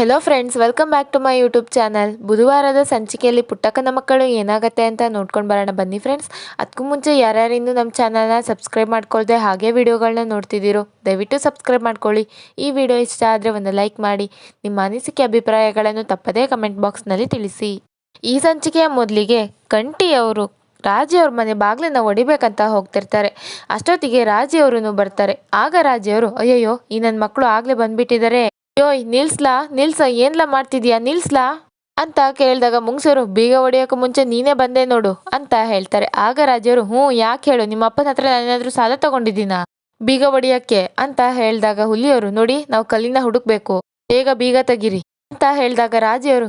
Hello friends, welcome back to my YouTube channel. ಬುಧವಾರದ ಸಂಚಿಕೆಯಲ್ಲಿ ಪುಟ್ಟಕ್ಕನ ಮಕ್ಕಳು ಏನಾಗುತ್ತೆ ಅಂತ ನೋಡ್ಕೊಂಡು ಬರೋಣ ಬನ್ನಿ ಫ್ರೆಂಡ್ಸ್. ಅದಕ್ಕೂ ಮುಂಚೆ ಯಾರ್ಯಾರಿಂದು ನಮ್ಮ ಚಾನಲ್ನ ಸಬ್ಸ್ಕ್ರೈಬ್ ಮಾಡ್ಕೊಳ್ದೆ ಹಾಗೆ ವಿಡಿಯೋಗಳನ್ನ ನೋಡ್ತಿದ್ದೀರೋ ದಯವಿಟ್ಟು ಸಬ್ಸ್ಕ್ರೈಬ್ ಮಾಡ್ಕೊಳ್ಳಿ. ಈ ವಿಡಿಯೋ ಇಷ್ಟ ಆದರೆ ಒಂದು ಲೈಕ್ ಮಾಡಿ, ನಿಮ್ಮ ಅನಿಸಿಕೆ ಅಭಿಪ್ರಾಯಗಳನ್ನು ತಪ್ಪದೇ ಕಮೆಂಟ್ ಬಾಕ್ಸ್ನಲ್ಲಿ ತಿಳಿಸಿ. ಈ ಸಂಚಿಕೆಯ ಮೊದಲಿಗೆ ಕಂಠಿಯವರು ರಾಜಿಯವ್ರ ಮನೆ ಬಾಗಿಲನ್ನ ಹೊಡಿಬೇಕಂತ ಹೋಗ್ತಿರ್ತಾರೆ. ಅಷ್ಟೊತ್ತಿಗೆ ರಾಜಿಯವರು ಬರ್ತಾರೆ. ಆಗ ರಾಜಿಯವರು, ಅಯ್ಯಯ್ಯೋ ಈ ನನ್ನ ಮಕ್ಕಳು ಆಗ್ಲೇ ಬಂದ್ಬಿಟ್ಟಿದ್ದಾರೆ, ಯೋಯ್ ನಿಲ್ಸ, ಏನ್ಲಾ ಮಾಡ್ತಿದ್ಯಾ, ನಿಲ್ಸ್ಲಾ ಅಂತ ಕೇಳಿದಾಗ ಮುಂಗ್ಸರು, ಬೀಗ ಹೊಡಿಯೋಕೆ ಮುಂಚೆ ನೀನೇ ಬಂದೆ ನೋಡು ಅಂತ ಹೇಳ್ತಾರೆ. ಆಗ ರಾಜಿಯವರು, ಯಾಕೆ ಹೇಳು, ನಿಮ್ಮ ಅಪ್ಪನ ಹತ್ರ ನಾನೇನಾದ್ರೂ ಸಾಲ ತಗೊಂಡಿದ್ದೀನಾ ಬೀಗ ಹೊಡಿಯಕ್ಕೆ ಅಂತ ಹೇಳಿದಾಗ ಹುಲಿಯವರು, ನೋಡಿ ನಾವು ಕಲ್ಲಿನ ಹುಡುಕ್ಬೇಕು, ಬೇಗ ಬೀಗ ತೆಗಿರಿ ಅಂತ ಹೇಳಿದಾಗ ರಾಜಿಯವರು,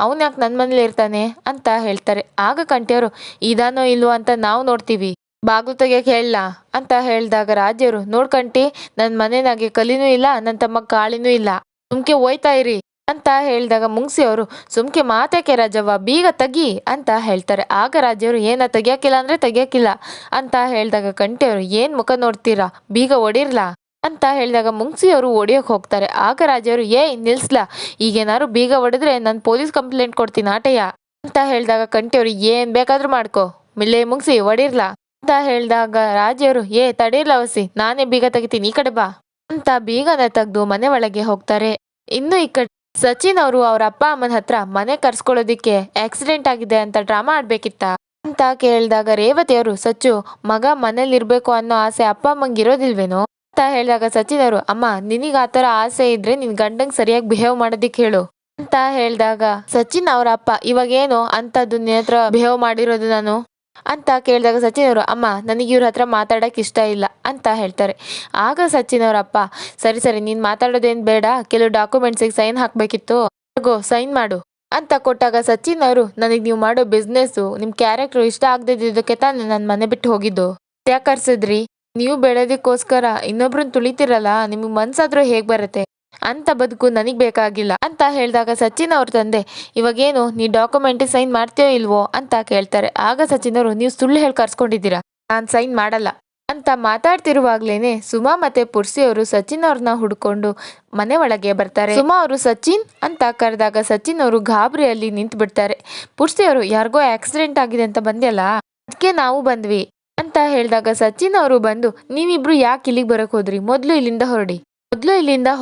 ಅವನ್ ಯಾಕೆ ನನ್ನ ಮನೇಲಿ ಇರ್ತಾನೆ ಅಂತ ಹೇಳ್ತಾರೆ. ಆಗ ಕಂಠಿಯವರು, ಇದಾನೋ ಇಲ್ವೋ ಅಂತ ನಾವು ನೋಡ್ತೀವಿ, ಬಾಗ್ಲು ತೆಗಿಯಕ್ಕೆ ಹೇಳಲ್ಲ ಅಂತ ಹೇಳಿದಾಗ ರಾಜಿಯವರು, ನೋಡ್ಕಂಟಿ ನನ್ನ ಮನೆನಾಗೆ ಕಲಿನೂ ಇಲ್ಲ, ನನ್ನ ತಮ್ಮ ಕಾಳಿನೂ ಇಲ್ಲ, ಸುಮ್ಕೆ ಹೋಯ್ತಾ ಇರಿ ಅಂತ ಹೇಳಿದಾಗ ಮುಂಗ್ಸಿಯವರು, ಸುಮ್ಕೆ ಮಾತೇಕೆ ರಾಜವ್ವ, ಬೀಗ ತೆಗಿ ಅಂತ ಹೇಳ್ತಾರೆ. ಆಗ ರಾಜಿಯವರು, ತೆಗಿಯಕ್ಕಿಲ್ಲ ಅಂದ್ರೆ ತೆಗಿಯಕ್ಕಿಲ್ಲ ಅಂತ ಹೇಳಿದಾಗ ಕಂಠಿಯವರು, ಏನ್ ಮುಖ ನೋಡ್ತೀರಾ, ಬೀಗ ಹೊಡಿರ್ಲಾ ಅಂತ ಹೇಳಿದಾಗ ಮುಂಗ್ಸಿಯವರು ಹೊಡಿಯೋಕೆ ಹೋಗ್ತಾರೆ. ಆಗ ರಾಜಿಯವರು, ನಿಲ್ಸ್ಲಾ, ಈಗೇನಾದ್ರು ಬೀಗ ಹೊಡೆದ್ರೆ ನಾನು ಪೊಲೀಸ್ ಕಂಪ್ಲೇಂಟ್ ಕೊಡ್ತೀನಿ ಆಟಯ್ಯ ಅಂತ ಹೇಳಿದಾಗ ಕಂಠಿಯವರು, ಏನ್ ಬೇಕಾದ್ರೂ ಮಾಡ್ಕೋ, ಮಿಲ್ಲೆ ಮುಂಗ್ಸಿ ಹೊಡಿರ್ಲಾ ಅಂತ ಹೇಳಿದಾಗ ರಾಜಿಯವರು, ತಡೀರ್ಲ ವಸಿ, ನಾನೇ ಬೀಗ ತೆಗಿತೀನಿ, ಈ ಕಡೆ ಬಾ ಅಂತ ಬೀಗನ ತೆಗೆದು ಮನೆ ಒಳಗೆ ಹೋಗ್ತಾರೆ. ಇನ್ನು ಈ ಕಡೆ ಸಚಿನ್ ಅವರು ಅವ್ರ ಅಪ್ಪ ಅಮ್ಮನ ಹತ್ರ ಮನೆ ಕರ್ಸ್ಕೊಳ್ಳೋದಿಕ್ಕೆ ಆಕ್ಸಿಡೆಂಟ್ ಆಗಿದೆ ಅಂತ ಡ್ರಾಮಾ ಆಡ್ಬೇಕಿತ್ತ ಅಂತ ಕೇಳಿದಾಗ ರೇವತಿ ಅವರು, ಸಚ್ಚು ಮಗ ಮನೇಲಿ ಇರ್ಬೇಕು ಅನ್ನೋ ಆಸೆ ಅಪ್ಪ ಅಮ್ಮಂಗೆ ಇರೋದಿಲ್ವೇನೋ ಅಂತ ಹೇಳಿದಾಗ ಸಚಿನ್ ಅವರು, ಅಮ್ಮ ನಿನಗೆ ಆತರ ಆಸೆ ಇದ್ರೆ ನಿನ್ ಗಂಡಂಗ್ ಸರಿಯಾಗಿ ಬಿಹೇವ್ ಮಾಡೋದಿಕ್ ಹೇಳು ಅಂತ ಹೇಳಿದಾಗ ಸಚಿನ್ ಅವರ ಅಪ್ಪ, ಇವಾಗೇನು ಅಂತದ್ದು ನಿನ್ನ ಹತ್ರ ಬಿಹೇವ್ ಮಾಡಿರೋದು ನಾನು ಅಂತ ಕೇಳಿದಾಗ ಸಚಿನ್ ಅವರು, ಅಮ್ಮ ನನಗೆ ಇವ್ರ ಹತ್ರ ಮಾತಾಡಕ್ಕೆ ಇಷ್ಟ ಇಲ್ಲ ಅಂತ ಹೇಳ್ತಾರೆ. ಆಗ ಸಚಿನ್ ಅವರ ಅಪ್ಪ, ಸರಿ ನೀನ್ ಮಾತಾಡೋದೇನ್ ಬೇಡ, ಕೆಲವು ಡಾಕ್ಯುಮೆಂಟ್ಸಿಗೆ ಸೈನ್ ಹಾಕ್ಬೇಕಿತ್ತು, ಸೈನ್ ಮಾಡು ಅಂತ ಕೊಟ್ಟಾಗ ಸಚಿನ್ ಅವರು, ನನಗೆ ನೀವು ಮಾಡೋ ಬಿಸ್ನೆಸ್ಸು ನಿಮ್ಮ ಕ್ಯಾರೆಕ್ಟರ್ ಇಷ್ಟ ಆಗದಿದ್ದಕ್ಕೆ ತಾನೇ ನಾನು ಮನೆ ಬಿಟ್ಟು ಹೋಗಿದ್ದು, ಯಾಕೆ ಕರ್ಸಿದ್ರಿ, ನೀವು ಬೆಳೆದಕ್ಕೋಸ್ಕರ ಇನ್ನೊಬ್ರನ್ನ ತುಳಿತಿರಲ್ಲ, ನಿಮ್ಗೆ ಮನ್ಸಾದ್ರೂ ಹೇಗ್ ಬರುತ್ತೆ, ಅಂತ ಬದುಕು ನನಗ್ ಬೇಕಾಗಿಲ್ಲ ಅಂತ ಹೇಳಿದಾಗ ಸಚಿನ್ ಅವ್ರ ತಂದೆ, ಇವಾಗೇನು ನೀ ಡಾಕ್ಯುಮೆಂಟ್ ಸೈನ್ ಮಾಡ್ತೀಯೋ ಇಲ್ವೋ ಅಂತ ಕೇಳ್ತಾರೆ. ಆಗ ಸಚಿನ್ ಅವರು, ನೀವು ಸುಳ್ಳು ಹೇಳಿ ಕರ್ಸ್ಕೊಂಡಿದ್ದೀರಾ, ನಾನ್ ಸೈನ್ ಮಾಡಲ್ಲ ಅಂತ ಮಾತಾಡ್ತಿರುವಾಗ್ಲೇನೆ ಸುಮಾ ಮತ್ತೆ ಪುರ್ಸಿ ಅವರು ಸಚಿನ್ ಅವ್ರನ್ನ ಹುಡ್ಕೊಂಡು ಮನೆ ಒಳಗೆ ಬರ್ತಾರೆ. ಸುಮಾ ಅವರು ಸಚಿನ್ ಅಂತ ಕರೆದಾಗ ಸಚಿನ್ ಅವರು ಗಾಬರಿಯಲ್ಲಿ ನಿಂತು ಬಿಡ್ತಾರೆ. ಪುರ್ಸಿ ಅವರು, ಯಾರಿಗೋ ಆಕ್ಸಿಡೆಂಟ್ ಆಗಿದೆ ಅಂತ ಬಂದ್ಯಲ್ಲ, ಅದಕ್ಕೆ ನಾವು ಬಂದ್ವಿ ಅಂತ ಹೇಳಿದಾಗ ಸಚಿನ್ ಅವರು ಬಂದು, ನೀವಿಬ್ರು ಯಾಕೆ ಇಲ್ಲಿಗೆ ಬರಕ್ ಹೋದ್ರಿ, ಮೊದ್ಲು ಇಲ್ಲಿಂದ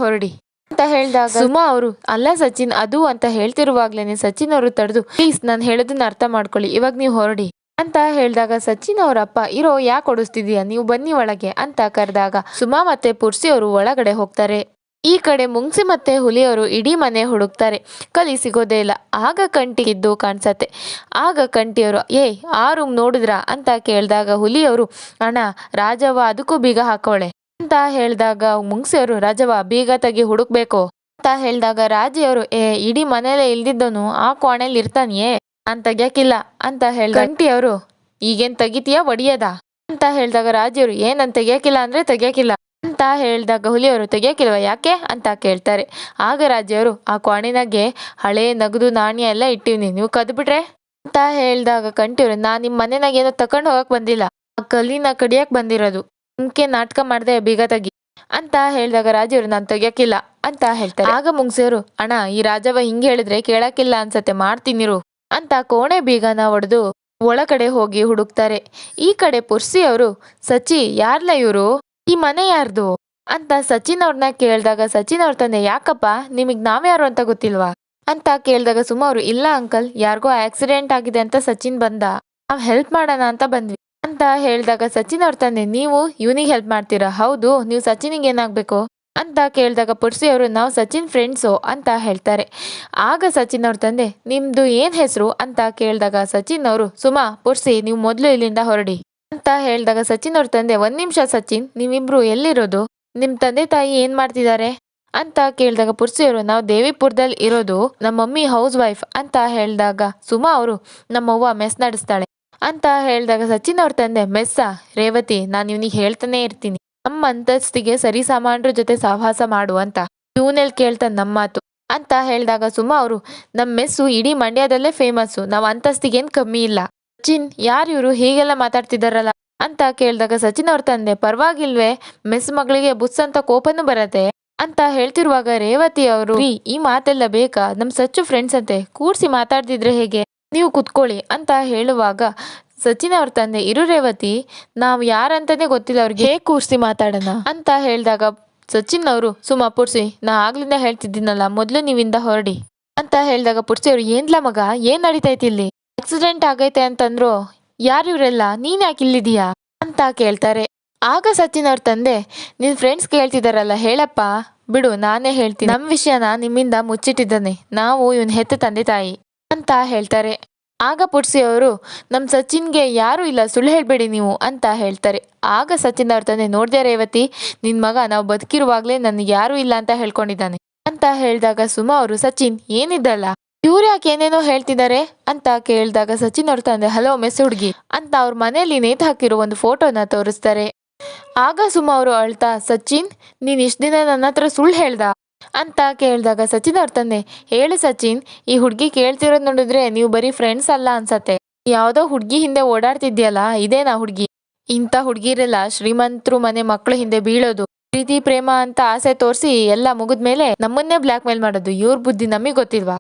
ಹೊರಡಿ ಅಂತ ಹೇಳಿದಾಗ ಸುಮಾ ಅವರು, ಅಲ್ಲ ಸಚಿನ್ ಅದು ಅಂತ ಹೇಳ್ತಿರುವಾಗ್ಲೇನೆ ಸಚಿನ್ ಅವರು ತಡೆದು, ಪ್ಲೀಸ್ ನಾನು ಹೇಳೋದನ್ನ ಅರ್ಥ ಮಾಡ್ಕೊಳ್ಳಿ, ಇವಾಗ ನೀವು ಹೊರಡಿ ಅಂತ ಹೇಳಿದಾಗ ಸಚಿನ್ ಅವರ ಅಪ್ಪ, ಇರೋ ಯಾಕೆ ಓಡಿಸ್ತಿದೀಯ, ನೀವು ಬನ್ನಿ ಒಳಗೆ ಅಂತ ಕರೆದಾಗ ಸುಮಾ ಮತ್ತೆ ಪುರ್ಸಿ ಅವರು ಒಳಗಡೆ ಹೋಗ್ತಾರೆ. ಈ ಕಡೆ ಮುಂಗ್ಸಿ ಮತ್ತೆ ಹುಲಿಯವರು ಇಡೀ ಮನೆ ಹುಡುಕ್ತಾರೆ, ಕಲಿ ಸಿಗೋದೇ ಇಲ್ಲ. ಆಗ ಕಂಠಿಗಿದ್ದು ಕಾಣಿಸತ್ತೆ. ಆಗ ಕಂಠಿಯವರು, ಆ ರೂಮ್ ನೋಡಿದ್ರ ಅಂತ ಕೇಳಿದಾಗ ಹುಲಿಯವರು, ಅಣ್ಣ ರಾಜವ್ವ ಅದಕ್ಕೂ ಬೀಗ ಹಾಕೋಳೆ ಅಂತ ಹೇಳಿದಾಗ ಮುಂಗ್ಸಿಯವರು, ರಾಜವ್ವ ಬೀಗ ತೆಗಿ ಹುಡುಕ್ಬೇಕು ಅಂತ ಹೇಳಿದಾಗ ರಾಜಿಯವರು, ಇಡೀ ಮನೇಲೆ ಇಲ್ದಿದ್ದವನು ಆ ಕೋಣೆಯಲ್ಲಿ ಇರ್ತಾನಿಯೇ, ನಾನ್ ತೆಗಿಯಕ್ಕಿಲ್ಲ ಅಂತ ಹೇಳಿದ ಕಂಠಿಯವರು, ಈಗೇನ್ ತೆಗಿತೀಯಾ ಒಡಿಯದ ಅಂತ ಹೇಳಿದಾಗ ರಾಜಿಯವರು, ನಾನ್ ತೆಗಿಯಕ್ಕಿಲ್ಲ ಅಂದ್ರೆ ತೆಗಿಯಕ್ಕಿಲ್ಲ ಅಂತ ಹೇಳಿದಾಗ ಹುಲಿಯವರು, ತೆಗಿಯಕ್ಕಿಲ್ವ ಯಾಕೆ ಅಂತ ಕೇಳ್ತಾರೆ. ಆಗ ರಾಜಿಯವರು, ಆ ಕೋಣೆನಾಗೆ ಹಳೆ ನಗದು ನಾಣ್ಯ ಎಲ್ಲ ಇಟ್ಟಿವ್ನಿ, ನೀವು ಕದ್ಬಿಟ್ರೆ ಅಂತ ಹೇಳಿದಾಗ ಕಂಠಿಯವರು, ನಾನ್ ನಿಮ್ ಮನೆನಾಗ ಏನೋ ತಕೊಂಡ್ ಹೋಗಕ್ ಬಂದಿಲ್ಲ, ಆ ಕಲ್ಲಿನ ಕಡಿಯಕ್ ಬಂದಿರೋದು, ಮುಂಕೆ ನಾಟಕ ಮಾಡ್ದೆ ಬೀಗ ತೆಗಿ ಅಂತ ಹೇಳಿದಾಗ ರಾಜಿಯವರು, ನಾನ್ ತೆಗಿಯಕ್ಕಿಲ್ಲ ಅಂತ ಹೇಳ್ತಾರೆ. ಆಗ ಮುಂಗ್ಸಿಯವರು, ಅಣ್ಣ ಈ ರಾಜವ್ವ ಹಿಂಗೆ ಹೇಳಿದ್ರೆ ಕೇಳಕ್ಕಿಲ್ಲ ಅನ್ಸತ್ತೆ, ಮಾಡ್ತೀನಿರು ಅಂತ ಕೋಣೆ ಬೀಗನ ಒಡೆದು ಒಳಗಡೆ ಹೋಗಿ ಹುಡುಕ್ತಾರೆ. ಈ ಕಡೆ ಪುರ್ಸಿ ಅವರು, ಸಚಿ ಯಾರ್ಲ ಇವರು, ಈ ಮನೆ ಯಾರ್ದು ಅಂತ ಸಚಿನ್ ಅವ್ರನ್ನ ಕೇಳಿದಾಗ ಸಚಿನ್ ಅವ್ರ ತಂದೆ, ಯಾಕಪ್ಪ ನಿಮಗ್ ನಾವ್ಯಾರು ಅಂತ ಗೊತ್ತಿಲ್ವಾ ಅಂತ ಕೇಳಿದಾಗ ಸುಮಾ ಅವರು, ಇಲ್ಲ ಅಂಕಲ್, ಯಾರಿಗೋ ಆಕ್ಸಿಡೆಂಟ್ ಆಗಿದೆ ಅಂತ ಸಚಿನ್ ಬಂದ, ನಾವ್ ಹೆಲ್ಪ್ ಮಾಡೋಣ ಅಂತ ಬಂದ್ವಿ ಅಂತ ಹೇಳಿದಾಗ ಸಚಿನ್ ಅವ್ರ ತಂದೆ, ನೀವು ಇವನಿಗೆ ಹೆಲ್ಪ್ ಮಾಡ್ತೀರಾ, ಹೌದು ನೀವು ಸಚಿನಿಗೆ ಏನಾಗ್ಬೇಕು ಅಂತ ಕೇಳಿದಾಗ ಪುರ್ಸಿ ಅವರು, ನಾವು ಸಚಿನ್ ಫ್ರೆಂಡ್ಸು ಅಂತ ಹೇಳ್ತಾರೆ. ಆಗ ಸಚಿನ್ ಅವ್ರ ತಂದೆ, ನಿಮ್ದು ಏನ್ ಹೆಸರು ಅಂತ ಕೇಳಿದಾಗ ಸಚಿನ್ ಅವರು, ಸುಮಾ ಪುರ್ಸಿ ನೀವು ಮೊದಲು ಇಲ್ಲಿಂದ ಹೊರಡಿ ಅಂತ ಹೇಳಿದಾಗ ಸಚಿನ್ ಅವ್ರ ತಂದೆ, ಒಂದ್ ನಿಮಿಷ ಸಚಿನ್, ನೀವಿಬ್ರು ಎಲ್ಲಿರೋದು, ನಿಮ್ ತಂದೆ ತಾಯಿ ಏನ್ ಮಾಡ್ತಿದ್ದಾರೆ ಅಂತ ಕೇಳಿದಾಗ ಪುರ್ಸಿ ಅವರು, ನಾವು ದೇವಿಪುರದಲ್ಲಿ ಇರೋದು, ನಮ್ಮ ಮಮ್ಮಿ ಹೌಸ್ ವೈಫ್ ಅಂತ ಹೇಳಿದಾಗ ಸುಮಾ ಅವರು, ನಮ್ಮವ್ವ ಮೆಸ್ ನಡೆಸ್ತಾಳೆ ಅಂತ ಹೇಳಿದಾಗ ಸಚಿನ್ ಅವ್ರ ತಂದೆ, ಮೆಸ್ಸ ರೇವತಿ, ನಾನು ಇವ್ನಿಗೆ ಹೇಳ್ತಾನೆ ಇರ್ತೀನಿ, ನಮ್ಮ ಅಂತಸ್ತಿಗೆ ಸರಿ ಸಾಮಾನ್ರ ಜೊತೆ ಸಹವಾಸ ಮಾಡು ಅಂತ, ಇವನೆಲ್ ಕೇಳ್ತಾನೆ ನಮ್ಮ ಮಾತು ಅಂತ ಹೇಳಿದಾಗ ಸುಮಾ ಅವರು, ನಮ್ಮ ಮೆಸ್ಸು ಇಡೀ ಮಂಡ್ಯದಲ್ಲೇ ಫೇಮಸ್ಸು, ನಾವು ಅಂತಸ್ತಿಗೇನ್ ಕಮ್ಮಿ ಇಲ್ಲ. ಸಚಿನ್ ಯಾರು ಇವರು ಹೀಗೆಲ್ಲ ಮಾತಾಡ್ತಿದಾರಲ್ಲ ಅಂತ ಕೇಳಿದಾಗ ಸಚಿನ್ ಅವ್ರ ತಂದೆ, ಪರವಾಗಿಲ್ವೇ, ಮೆಸ್ ಮಗಳಿಗೆ ಬುಸ್ ಅಂತ ಕೋಪನೂ ಬರತ್ತೆ ಅಂತ ಹೇಳ್ತಿರುವಾಗ ರೇವತಿ ಅವರು ಈ ಮಾತೆಲ್ಲ ಬೇಕಾ, ನಮ್ ಸಚ್ಚು ಫ್ರೆಂಡ್ಸ್ ಅಂತೆ, ಕೂರ್ಸಿ ಮಾತಾಡ್ತಿದ್ರೆ ಹೇಗೆ, ನೀವು ಕುತ್ಕೊಳ್ಳಿ ಅಂತ ಹೇಳುವಾಗ ಸಚಿನ್ ಅವ್ರ ತಂದೆ, ಇರು ರೇವತಿ, ನಾವು ಯಾರಂತಾನೆ ಗೊತ್ತಿಲ್ಲ ಅವ್ರಿಗೆ, ಹೇಗೆ ಕೂರ್ಸಿ ಮಾತಾಡೋಣ ಅಂತ ಹೇಳಿದಾಗ ಸಚಿನ್ ಅವರು, ಸುಮ್ಮ ಪುರ್ಸಿ, ನಾ ಆಗ್ಲಿಂದ ಹೇಳ್ತಿದ್ದೀನಲ್ಲ, ಮೊದಲು ನೀವಿಂದ ಹೊರಡಿ ಅಂತ ಹೇಳಿದಾಗ ಪುರ್ಸಿ ಅವರು, ಏನ್ಲ ಮಗ, ಏನ್ ನಡೀತೈತಿ ಇಲ್ಲಿ, ಆಕ್ಸಿಡೆಂಟ್ ಆಗೈತೆ ಅಂತಂದ್ರು, ಯಾರು ಇವರೆಲ್ಲ, ನೀನ್ ಯಾಕೆ ಇಲ್ಲಿದೀಯಾ ಅಂತ ಕೇಳ್ತಾರೆ. ಆಗ ಸಚಿನ್ ಅವ್ರ ತಂದೆ, ನಿನ್ ಫ್ರೆಂಡ್ಸ್ ಕೇಳ್ತಿದಾರಲ್ಲ, ಹೇಳಪ್ಪ, ಬಿಡು ನಾನೇ ಹೇಳ್ತೀನಿ, ನಮ್ ವಿಷಯನ ನಿಮ್ಮಿಂದ ಮುಚ್ಚಿಟ್ಟಿದ್ದಾನೆ, ನಾವು ಇವನ್ ಹೆತ್ತ ತಂದೆ ತಾಯಿ ಅಂತ ಹೇಳ್ತಾರೆ. ಆಗ ಪುಟ್ಸಿ ಅವರು, ನಮ್ ಸಚಿನ್ಗೆ ಯಾರು ಇಲ್ಲ, ಸುಳ್ಳು ಹೇಳ್ಬೇಡಿ ನೀವು ಅಂತ ಹೇಳ್ತಾರೆ. ಆಗ ಸಚಿನ್ ಅವ್ರ ತಂದೆ, ನೋಡ್ದೆ ರೇವತಿ, ನಿನ್ ಮಗ ನಾವು ಬದುಕಿರುವಾಗ್ಲೇ ನನ್ಗೆ ಯಾರು ಇಲ್ಲ ಅಂತ ಹೇಳ್ಕೊಂಡಿದ್ದಾನೆ ಅಂತ ಹೇಳಿದಾಗ ಸುಮಾ ಅವರು, ಸಚಿನ್ ಏನಿದ್ದಲ್ಲ, ಇವ್ರು ಯಾಕೆ ಏನೇನೋ ಹೇಳ್ತಿದ್ದಾರೆ ಅಂತ ಕೇಳಿದಾಗ ಸಚಿನ್ ಅವ್ರ ತಂದೆ, ಹಲೋ ಮೆಸ್ ಹುಡ್ಗಿ ಅಂತ ಅವ್ರ ಮನೆಯಲ್ಲಿ ನೇತು ಹಾಕಿರೋ ಒಂದು ಫೋಟೋನ ತೋರಿಸ್ತಾರೆ. ಆಗ ಸುಮಾ ಅವರು ಅಳ್ತಾ, ಸಚಿನ್, ನೀನ್ ಇಷ್ಟ ದಿನ ನನ್ನ ಹತ್ರ ಸುಳ್ಳು ಹೇಳ್ದ ಅಂತ ಕೇಳಿದಾಗ ಸಚಿನ್ ಅವ್ರ ತಂದೆ, ಹೇಳಿ ಸಚಿನ್, ಈ ಹುಡ್ಗಿ ಕೇಳ್ತಿರೋದ್ ನೋಡಿದ್ರೆ ನೀವು ಬರೀ ಫ್ರೆಂಡ್ಸ್ ಅಲ್ಲ ಅನ್ಸತ್ತೆ, ಯಾವ್ದೋ ಹುಡ್ಗಿ ಹಿಂದೆ ಓಡಾಡ್ತಿದ್ಯಲ್ಲ, ಇದೇನಾ ಹುಡ್ಗಿ, ಇಂಥ ಹುಡ್ಗಿರೆಲ್ಲ ಶ್ರೀಮಂತರು ಮನೆ ಮಕ್ಳು ಹಿಂದೆ ಬೀಳೋದು, ಪ್ರೀತಿ ಪ್ರೇಮ ಅಂತ ಆಸೆ ತೋರಿಸಿ ಎಲ್ಲ ಮುಗಿದ್ಮೇಲೆ ನಮ್ಮನ್ನೇ ಬ್ಲ್ಯಾಕ್ ಮೇಲ್ ಮಾಡೋದು, ಇವ್ರ ಬುದ್ಧಿ ನಮಗೆ ಗೊತ್ತಿಲ್ವಾ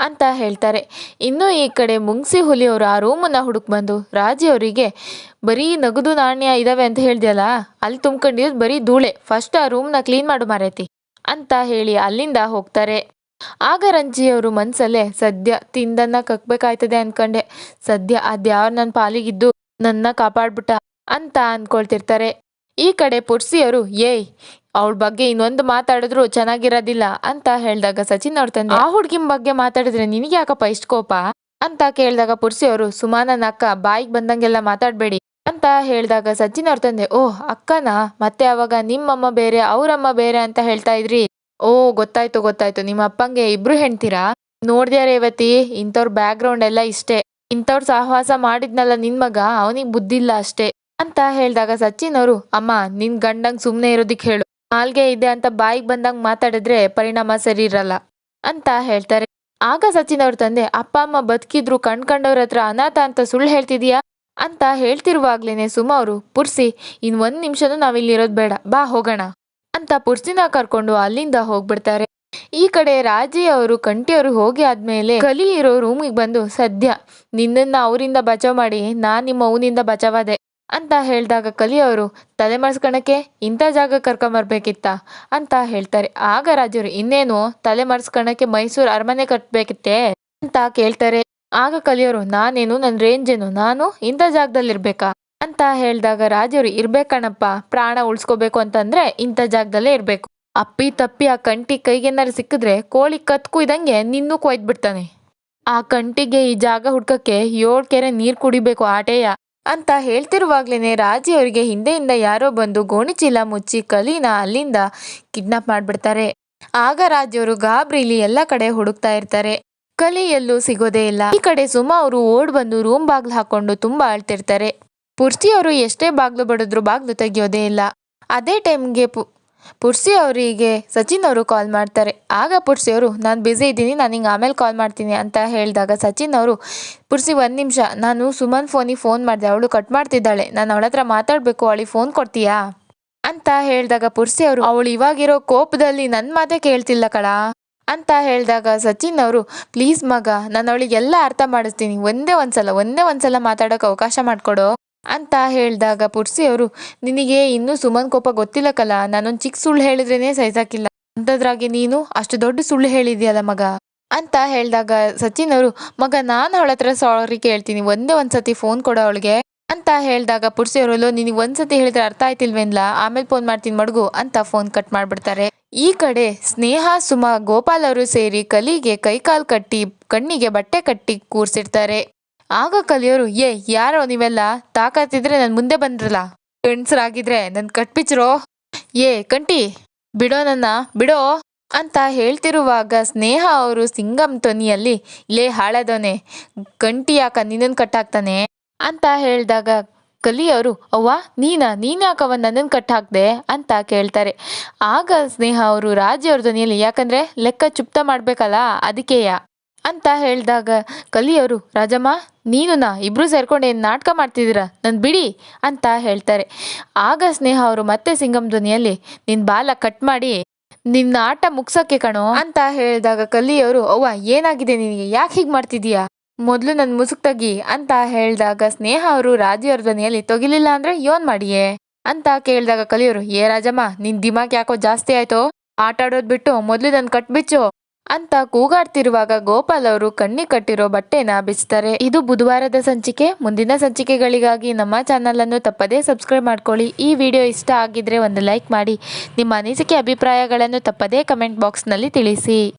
ಅಂತ ಹೇಳ್ತಾರೆ. ಇನ್ನು ಈ ಕಡೆ ಮುಂಗ್ಸಿ ಹುಲಿಯವರು ಆ ರೂಮನ್ನ ಹುಡುಕ್ ಬಂದು ರಾಜಿ ಅವರಿಗೆ, ಬರೀ ನಗದು ನಾಣ್ಯ ಇದಾವೆ ಅಂತ ಹೇಳ್ದಲ್ಲ, ಅಲ್ಲಿ ತುಂಬ್ಕೊಂಡಿರೋದು ಬರೀ ಧೂಳೆ, ಫಸ್ಟ್ ಆ ರೂಮ್ನ ಕ್ಲೀನ್ ಮಾಡು ಮಾರೈತಿ ಅಂತ ಹೇಳಿ ಅಲ್ಲಿಂದ ಹೋಗ್ತಾರೆ. ಆಗ ರಂಜಿಯವರು ಮನ್ಸಲ್ಲೇ, ಸದ್ಯ ತಿಂದನ್ನ ಕಕ್ಬೇಕಾಯ್ತದೆ ಅನ್ಕಂಡೆ, ಸದ್ಯ ಅದ್ಯಾವ ನನ್ನ ಪಾಲಿಗಿದ್ದು ನನ್ನ ಕಾಪಾಡ್ಬಿಟ್ಟ ಅಂತ ಅನ್ಕೊಳ್ತಿರ್ತಾರೆ. ಈ ಕಡೆ ಪುರ್ಸಿಯವರು, ಏಯ್, ಅವಳ ಬಗ್ಗೆ ಇನ್ನೊಂದು ಮಾತಾಡಿದ್ರು ಚೆನ್ನಾಗಿರೋದಿಲ್ಲ ಅಂತ ಹೇಳಿದಾಗ ಸಚಿನ್ ಅವ್ರ ತಂದೆ, ಆ ಹುಡ್ಗಿಮ್ ಬಗ್ಗೆ ಮಾತಾಡಿದ್ರೆ ನಿನಗೆ ಯಾಕಪ್ಪ ಇಷ್ಟ ಕೋಪ ಅಂತ ಕೇಳಿದಾಗ ಪುರ್ಸಿಯವರು, ಸುಮಾನನ್ ಅಕ್ಕ, ಬಾಯಿಗೆ ಬಂದಂಗೆಲ್ಲ ಮಾತಾಡ್ಬೇಡಿ ಅಂತ ಹೇಳಿದಾಗ ಸಚಿನ್ ಅವ್ರ ತಂದೆ, ಓಹ್ ಅಕ್ಕನಾ, ಮತ್ತೆ ಅವಾಗ ನಿಮ್ಮಮ್ಮ ಬೇರೆ ಅವ್ರಮ್ಮ ಬೇರೆ ಅಂತ ಹೇಳ್ತಾ ಇದ್ರಿ, ಓ ಗೊತ್ತಾಯ್ತು ಗೊತ್ತಾಯ್ತು, ನಿಮ್ಮ ಅಪ್ಪಂಗೆ ಇಬ್ರು ಹೆಣ್ತೀರಾ, ನೋಡ್ದ್ಯಾ ರೇವತಿ, ಇಂಥವ್ರ ಬ್ಯಾಕ್ ಗ್ರೌಂಡ್ ಎಲ್ಲ ಇಷ್ಟೇ, ಇಂಥವ್ರ ಸಹವಾಸ ಮಾಡಿದ್ನಲ್ಲ ನಿನ್ ಮಗ, ಅವನಿಗೆ ಬುದ್ಧಿಲ್ಲ ಅಷ್ಟೇ ಅಂತ ಹೇಳಿದಾಗ ಸಚಿನ್ ಅವರು, ಅಮ್ಮ, ನಿನ್ ಗಂಡಂಗ್ ಸುಮ್ನೆ ಇರೋದಿಕ್ ಹೇಳು, ನಾಲ್ಗೆ ಇದೆ ಅಂತ ಬಾಯಿಗೆ ಬಂದಂಗ್ ಮಾತಾಡಿದ್ರೆ ಪರಿಣಾಮ ಸರಿ ಇರಲ್ಲ ಅಂತ ಹೇಳ್ತಾರೆ. ಆಗ ಸಚಿನ್ ಅವ್ರ ತಂದೆ, ಅಪ್ಪ ಅಮ್ಮ ಬದುಕಿದ್ರು ಕಂಡ್ಕಂಡವ್ರ ಹತ್ರ ಅನಾಥ ಅಂತ ಸುಳ್ಳು ಹೇಳ್ತಿದೀಯಾ ಅಂತ ಹೇಳ್ತಿರುವಾಗ್ಲೇನೆ ಸುಮಾ ಅವರು, ಪುರ್ಸಿ, ಇನ್ 1 ನಿಮಿಷನೂ ನಾವಿಲ್ಲಿರೋದ್ ಬೇಡ, ಬಾ ಹೋಗೋಣ ಅಂತ ಪುರ್ಸಿನ ಕರ್ಕೊಂಡು ಅಲ್ಲಿಂದ ಹೋಗ್ಬಿಡ್ತಾರೆ. ಈ ಕಡೆ ರಾಜಿ ಅವರು ಕಂಠಿಯವರು ಹೋಗಿ ಆದ್ಮೇಲೆ ಕಲಿ ಇರೋ ರೂಮಿಗೆ ಬಂದು, ಸದ್ಯ ನಿನ್ನನ್ನ ಅವರಿಂದ ಬಚಾವ್ ಮಾಡಿ ನಾನ್ ನಿಮ್ಮ ಅವನಿಂದ ಬಚಾವಾದೆ ಅಂತ ಹೇಳಿದಾಗ ಕಲಿಯವರು, ತಲೆ ಮರ್ಸ್ಕಣಕ್ಕೆ ಇಂಥ ಜಾಗ ಕರ್ಕೊಂಬರ್ಬೇಕಿತ್ತ ಅಂತ ಹೇಳ್ತಾರೆ. ಆಗ ರಾಜರು, ಇನ್ನೇನು ತಲೆ ಮರ್ಸ್ಕಣಕ್ಕೆ ಮೈಸೂರು ಅರಮನೆ ಕಟ್ಬೇಕಿತ್ತೆ ಅಂತ ಕೇಳ್ತಾರೆ. ಆಗ ಕಲಿಯವರು, ನಾನೇನು, ನನ್ನ ರೇಂಜ್ ಏನು, ನಾನು ಇಂಥ ಜಾಗದಲ್ಲಿರ್ಬೇಕಾ ಅಂತ ಹೇಳಿದಾಗ ರಾಜರು, ಇರ್ಬೇಕಣಪ್ಪ, ಪ್ರಾಣ ಉಳ್ಸ್ಕೋಬೇಕು ಅಂತಂದ್ರೆ ಇಂಥ ಜಾಗದಲ್ಲೇ ಇರ್ಬೇಕು, ಅಪ್ಪಿ ತಪ್ಪಿ ಆ ಕಂಟಿ ಕೈಗೇನಾರು ಸಿಕ್ಕಿದ್ರೆ ಕೋಳಿ ಕತ್ ಕುಯ್ದಂಗೆ ನಿನ್ನೂ ಕೊಯ್ದ್ಬಿಡ್ತಾನೆ, ಆ ಕಂಟಿಗೆ ಈ ಜಾಗ ಹುಡ್ಕಕ್ಕೆ 7 ಕೆರೆ ನೀರ್ ಕುಡಿಬೇಕು ಆಟೇಯ ಅಂತ ಹೇಳ್ತಿರುವಾಗ್ಲೇನೆ ರಾಜಿ ಅವರಿಗೆ ಹಿಂದೆಯಿಂದ ಯಾರೋ ಬಂದು ಗೋಣಿಚೀಲ ಮುಚ್ಚಿ ಕಲಿನ ಅಲ್ಲಿಂದ ಕಿಡ್ನಾಪ್ ಮಾಡ್ಬಿಡ್ತಾರೆ. ಆಗ ರಾಜಿಯವರು ಗಾಬ್ರಿಲಿ ಎಲ್ಲ ಕಡೆ ಹುಡುಕ್ತಾ ಇರ್ತಾರೆ, ಕಲಿ ಎಲ್ಲೂ ಸಿಗೋದೇ ಇಲ್ಲ. ಈ ಕಡೆ ಸುಮಾ ಅವರು ಓಡ್ ಬಂದು ರೂಮ್ ಬಾಗ್ಲು ಹಾಕೊಂಡು ತುಂಬಾ ಅಳ್ತಿರ್ತಾರೆ. ಪುರ್ಸಿ ಅವರು ಎಷ್ಟೇ ಬಾಗ್ಲು ಬಡಿದ್ರು ಬಾಗ್ಲು ತೆಗಿಯೋದೇ ಇಲ್ಲ. ಅದೇ ಟೈಮ್ಗೆ ಪುರ್ಸಿ ಅವರಿಗೆ ಸಚಿನ್ ಅವರು ಕಾಲ್ ಮಾಡ್ತಾರೆ. ಆಗ ಪುರ್ಸಿ ಅವರು, ನಾನು ಬ್ಯುಸಿ ಇದ್ದೀನಿ, ನಾನು ಹಿಂಗೆ ಆಮೇಲೆ ಕಾಲ್ ಮಾಡ್ತೀನಿ ಅಂತ ಹೇಳಿದಾಗ ಸಚಿನ್ ಅವರು, ಪುರ್ಸಿ 1 ನಿಮಿಷ, ನಾನು ಸುಮನ್ ಫೋನಿಗೆ ಫೋನ್ ಮಾಡಿದೆ, ಅವಳು ಕಟ್ ಮಾಡ್ತಿದ್ದಾಳೆ, ನಾನು ಅವಳ ಹತ್ರ ಮಾತಾಡಬೇಕು, ಅವಳಿಗೆ ಫೋನ್ ಕೊಡ್ತೀಯಾ ಅಂತ ಹೇಳಿದಾಗ ಪುರ್ಸಿ ಅವರು, ಅವಳು ಇವಾಗಿರೋ ಕೋಪದಲ್ಲಿ ನನ್ನ ಮಾತೇ ಕೇಳ್ತಿಲ್ಲ ಕಳ ಅಂತ ಹೇಳಿದಾಗ ಸಚಿನ್ ಅವರು, ಪ್ಲೀಸ್ ಮಗ, ನಾನು ಅವಳಿಗೆಲ್ಲ ಅರ್ಥ ಮಾಡಿಸ್ತೀನಿ, ಒಂದೇ ಒಂದ್ಸಲ ಮಾತಾಡೋಕೆ ಅವಕಾಶ ಮಾಡಿಕೊಡು ಅಂತ ಹೇಳಿದಾಗ ಪುರ್ಸಿ ಅವರು, ನಿನಗೆ ಇನ್ನೂ ಸುಮನ್ ಕೋಪ ಗೊತ್ತಿಲ್ಲ ಕಲ, ನಾನೊಂದು ಚಿಕ್ಕ ಸುಳ್ಳು ಹೇಳಿದ್ರೇನೆ ಸಹಿಸಾಕಿಲ್ಲ, ಅಂಥದ್ರಾಗೆ ನೀನು ಅಷ್ಟು ದೊಡ್ಡ ಸುಳ್ಳು ಹೇಳಿದ್ಯಲ್ಲ ಮಗ ಅಂತ ಹೇಳಿದಾಗ ಸಚಿನ್ ಅವರು, ಮಗ, ನಾನು ಅವಳ ಹತ್ರ ಸಾರಿ ಕೇಳ್ತೀನಿ, ಒಂದ್ಸತಿ ಫೋನ್ ಕೊಡೋ ಅವಳಿಗೆ ಅಂತ ಹೇಳಿದಾಗ ಪುರ್ಸಿ ಅವರು, ನಿನಗೆ ಒಂದ್ಸತಿ ಹೇಳಿದ್ರೆ ಅರ್ಥ ಆಯ್ತಿಲ್ವೇನ್ಲ, ಆಮೇಲೆ ಫೋನ್ ಮಾಡ್ತೀನಿ ಮಡ್ಗು ಅಂತ ಫೋನ್ ಕಟ್ ಮಾಡ್ಬಿಡ್ತಾರೆ. ಈ ಕಡೆ ಸ್ನೇಹ, ಸುಮಾ, ಗೋಪಾಲ್ ಅವರು ಸೇರಿ ಕಲಿಗೆ ಕೈಕಾಲು ಕಟ್ಟಿ ಕಣ್ಣಿಗೆ ಬಟ್ಟೆ ಕಟ್ಟಿ ಕೂರ್ಸಿರ್ತಾರೆ. ಆಗ ಕಲಿಯೋರು, ಯಾರೋ ನೀವೆಲ್ಲ, ತಾಕತ್ತಿದ್ರೆ ನನ್ ಮುಂದೆ ಬಂದ್ರಲ್ಲ, ಗಂಡ್ಸರಾಗಿದ್ರೆ ನನ್ ಕಟ್ಪಿಚ್ರೋ, ಕಂಟಿ ಬಿಡೋ, ನನ್ನ ಬಿಡೋ ಅಂತ ಹೇಳ್ತಿರುವಾಗ ಸ್ನೇಹ ಅವರು ಸಿಂಗಂ ಧ್ವನಿಯಲ್ಲಿ, ಹಾಳದವನೆ, ಕಂಟಿ ಯಾಕ ನಿನ್ನನ್ ಕಟ್ಟಾಕ್ತಾನೆ ಅಂತ ಹೇಳಿದಾಗ ಕಲಿಯವರು, ಅವ್ವ ನೀನ್ ಯಾಕವ ನನ್ನನ್ನು ಕಟ್ ಹಾಕ್ದೆ ಅಂತ ಕೇಳ್ತಾರೆ. ಆಗ ಸ್ನೇಹ ಅವರು ರಾಜ್ಯವ್ರ ಧ್ವನಿಯಲ್ಲಿ, ಯಾಕಂದ್ರೆ ಲೆಕ್ಕ ಚುಪ್ತ ಮಾಡ್ಬೇಕಲ್ಲ ಅದಕ್ಕೆಯ ಅಂತ ಹೇಳಿದಾಗ ಕಲಿಯವರು, ರಾಜಮ್ಮ ನೀನುನಾ ಇಬ್ರು ಸೇರ್ಕೊಂಡು ಏನು ನಾಟಕ ಮಾಡ್ತಿದ್ದೀರಾ, ನನ್ ಬಿಡಿ ಅಂತ ಹೇಳ್ತಾರೆ. ಆಗ ಸ್ನೇಹ ಅವರು ಮತ್ತೆ ಸಿಂಗಂ ಧ್ವನಿಯಲ್ಲಿ, ನಿನ್ ಬಾಲ ಕಟ್ ಮಾಡಿ ನಿನ್ನ ಆಟ ಮುಗ್ಸಕ್ಕೆ ಕಣೋ ಅಂತ ಹೇಳಿದಾಗ ಕಲ್ಲಿಯವರು ಅವ್ವ ಏನಾಗಿದೆ ನಿನಗೆ, ಯಾಕೆ ಹೀಗ್ ಮಾಡ್ತಿದೀಯಾ, ಮೊದ್ಲು ನನ್ ಮುಸುಕ್ ತೆಗಿ ಅಂತ ಹೇಳಿದಾಗ ಸ್ನೇಹ ಅವರು ರಾಜಿಯವ್ರ ಧ್ವನಿಯಲ್ಲಿ ತೊಗಿಲಿಲ್ಲ ಅಂದ್ರೆ ಯೋನ್ ಮಾಡಿಯೇ ಅಂತ ಕೇಳಿದಾಗ ಕಲಿಯವರು ರಾಜಮ್ಮ ನಿನ್ ದಿಮಾಕ್ ಯಾಕೋ ಜಾಸ್ತಿ ಆಯ್ತೋ, ಆಟ ಆಡೋದ್ ಬಿಟ್ಟು ಮೊದ್ಲು ನನ್ ಕಟ್ಬಿಚ್ಚು ಅಂತ ಕೂಗಾಡ್ತಿರುವಾಗ ಗೋಪಾಲ್ ಅವರು ಕಣ್ಣಿಗೆ ಕಟ್ಟಿರೋ ಬಟ್ಟೆನ ಬಿಚ್ತಾರೆ. ಇದು ಬುಧವಾರದ ಸಂಚಿಕೆ. ಮುಂದಿನ ಸಂಚಿಕೆಗಳಿಗಾಗಿ ನಮ್ಮ ಚಾನಲ್ ಅನ್ನು ತಪ್ಪದೇ ಸಬ್ಸ್ಕ್ರೈಬ್ ಮಾಡ್ಕೊಳ್ಳಿ. ಈ ವಿಡಿಯೋ ಇಷ್ಟ ಆಗಿದ್ರೆ ಒಂದು ಲೈಕ್ ಮಾಡಿ. ನಿಮ್ಮ ಅನಿಸಿಕೆ ಅಭಿಪ್ರಾಯಗಳನ್ನು ತಪ್ಪದೇ ಕಮೆಂಟ್ ಬಾಕ್ಸ್ ನಲ್ಲಿ ತಿಳಿಸಿ.